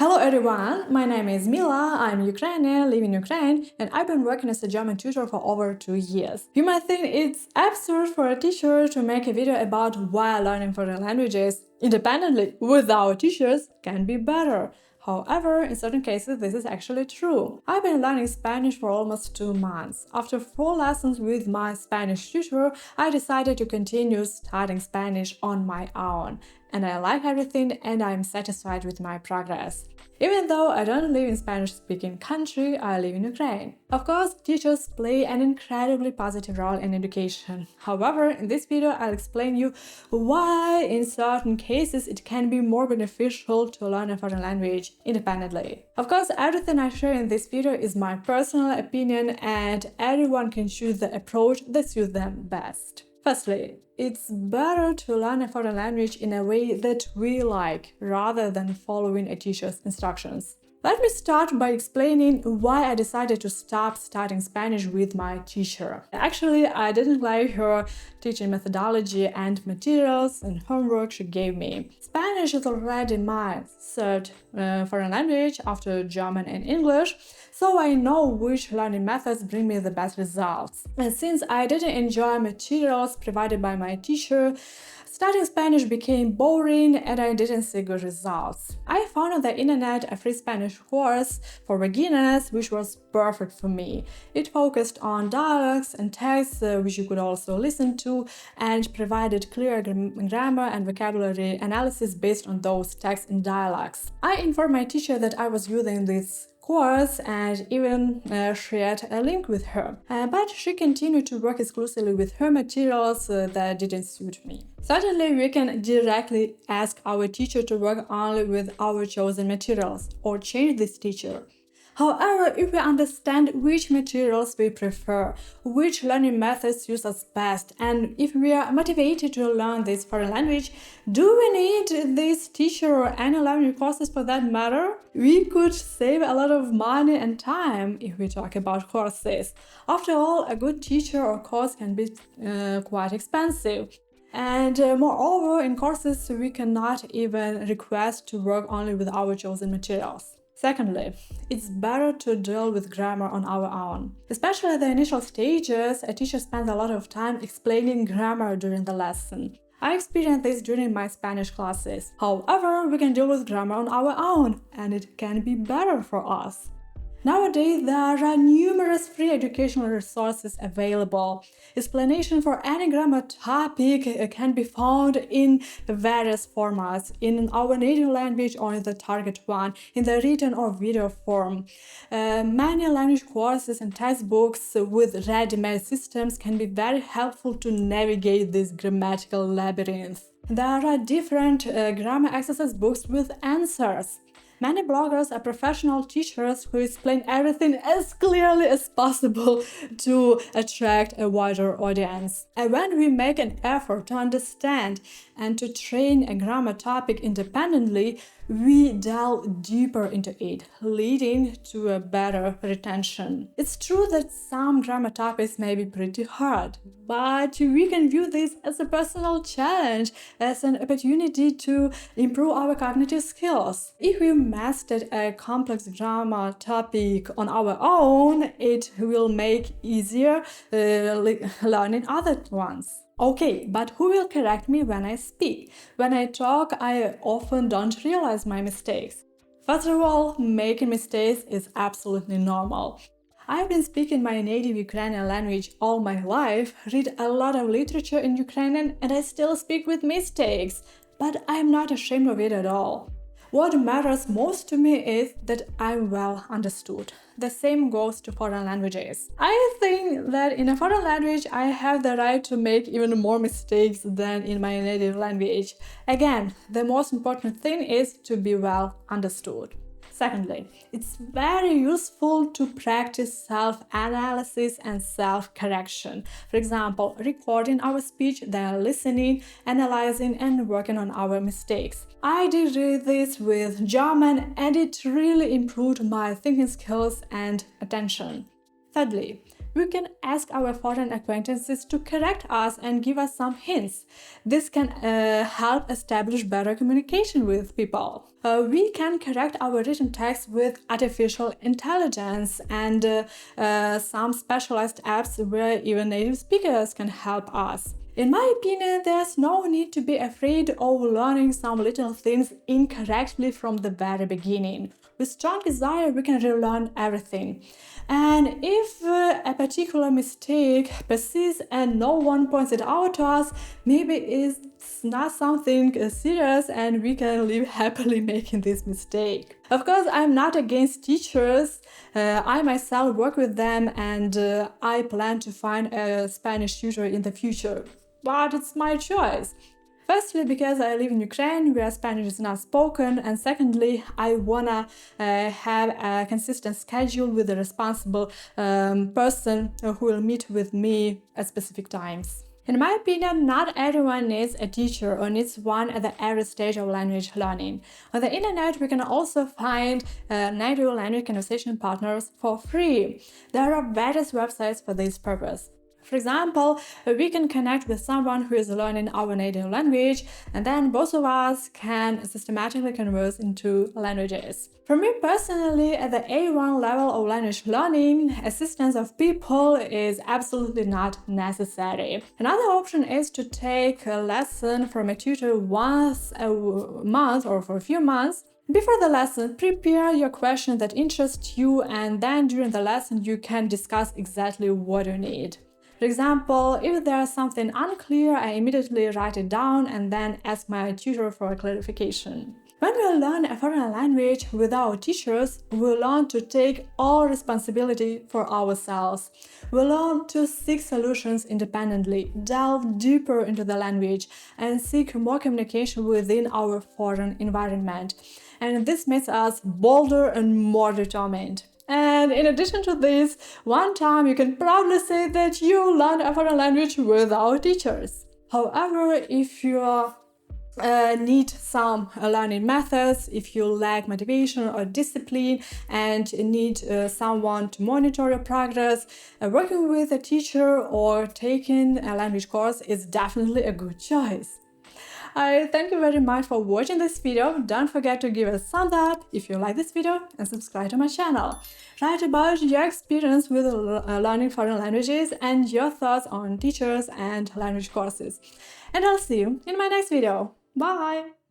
Hello everyone, my name is Mila, I'm Ukrainian, live in Ukraine, and I've been working as a German tutor for over 2 years. You might think it's absurd for a teacher to make a video about why learning foreign languages independently without teachers can be better. However, in certain cases, this is actually true. I've been learning Spanish for almost 2 months. After 4 lessons with my Spanish tutor, I decided to continue studying Spanish on my own. And I like everything and I'm satisfied with my progress. Even though I don't live in Spanish-speaking country, I live in Ukraine. Of course, teachers play an incredibly positive role in education. However, in this video, I'll explain you why in certain cases it can be more beneficial to learn a foreign language independently. Of course, everything I share in this video is my personal opinion and everyone can choose the approach that suits them best. Firstly, it's better to learn a foreign language in a way that we like, rather than following a teacher's instructions. Let me start by explaining why I decided to stop studying Spanish with my teacher. Actually, I didn't like her teaching methodology and materials and homework she gave me. Spanish is already my third foreign language after German and English, so I know which learning methods bring me the best results. And since I didn't enjoy materials provided by my teacher, studying Spanish became boring and I didn't see good results. I found on the internet a free Spanish course for beginners which was perfect for me. It focused on dialogues and texts which you could also listen to and provided clear grammar and vocabulary analysis based on those texts and dialogues. I informed my teacher that I was using this course and even shared a link with her. But she continued to work exclusively with her materials that didn't suit me. Certainly, we can directly ask our teacher to work only with our chosen materials or change this teacher. However, if we understand which materials we prefer, which learning methods suit us best, and if we are motivated to learn this foreign language, do we need this teacher or any learning courses for that matter? We could save a lot of money and time if we talk about courses. After all, a good teacher or course can be quite expensive. And moreover, in courses, we cannot even request to work only with our chosen materials. Secondly, it's better to deal with grammar on our own. Especially at the initial stages, a teacher spends a lot of time explaining grammar during the lesson. I experienced this during my Spanish classes. However, we can deal with grammar on our own, and it can be better for us. Nowadays, there are numerous free educational resources available. Explanation for any grammar topic can be found in various formats, in our native language or in the target one, in the written or video form. Many language courses and textbooks with ready-made systems can be very helpful to navigate this grammatical labyrinth. There are different grammar exercise books with answers. Many bloggers are professional teachers who explain everything as clearly as possible to attract a wider audience. And when we make an effort to understand and to train a grammar topic independently, we delve deeper into it, leading to a better retention. It's true that some grammar topics may be pretty hard, but we can view this as a personal challenge, as an opportunity to improve our cognitive skills. If we mastered a complex grammar topic on our own, it will make easier learning other ones. Okay, but who will correct me when I speak? When I talk, I often don't realize my mistakes. First of all, making mistakes is absolutely normal. I've been speaking my native Ukrainian language all my life, read a lot of literature in Ukrainian, and I still speak with mistakes. But I'm not ashamed of it at all. What matters most to me is that I'm well understood. The same goes to foreign languages. I think that in a foreign language I have the right to make even more mistakes than in my native language. Again, the most important thing is to be well understood. Secondly, it's very useful to practice self-analysis and self-correction. For example, recording our speech, then listening, analyzing, and working on our mistakes. I did this with German and it really improved my thinking skills and attention. Thirdly, we can ask our foreign acquaintances to correct us and give us some hints. This can help establish better communication with people. We can correct our written text with artificial intelligence and some specialized apps where even native speakers can help us. In my opinion, there's no need to be afraid of learning some little things incorrectly from the very beginning. With strong desire, we can relearn everything. And if a particular mistake persists and no one points it out to us, maybe it's not something serious and we can live happily making this mistake. Of course, I'm not against teachers. I myself work with them and I plan to find a Spanish tutor in the future. But it's my choice. Firstly, because I live in Ukraine, where Spanish is not spoken, and secondly, I wanna have a consistent schedule with a responsible person who will meet with me at specific times. In my opinion, not everyone needs a teacher or needs one at the early stage of language learning. On the internet, we can also find native language conversation partners for free. There are various websites for this purpose. For example, we can connect with someone who is learning our native language, and then both of us can systematically converse in two languages. For me personally, at the A1 level of language learning, assistance of people is absolutely not necessary. Another option is to take a lesson from a tutor once a month or for a few months. Before the lesson, prepare your question that interests you, and then during the lesson you can discuss exactly what you need. For example, if there is something unclear, I immediately write it down and then ask my tutor for a clarification. When we learn a foreign language without teachers, we learn to take all responsibility for ourselves. We learn to seek solutions independently, delve deeper into the language, and seek more communication within our foreign environment. And this makes us bolder and more determined. And in addition to this, one time you can proudly say that you learned a foreign language without teachers. However, if you need some learning methods, if you lack motivation or discipline and need someone to monitor your progress, working with a teacher or taking a language course is definitely a good choice. I thank you very much for watching this video. Don't forget to give a thumbs up if you like this video and subscribe to my channel. Write about your experience with learning foreign languages and your thoughts on teachers and language courses. And I'll see you in my next video. Bye!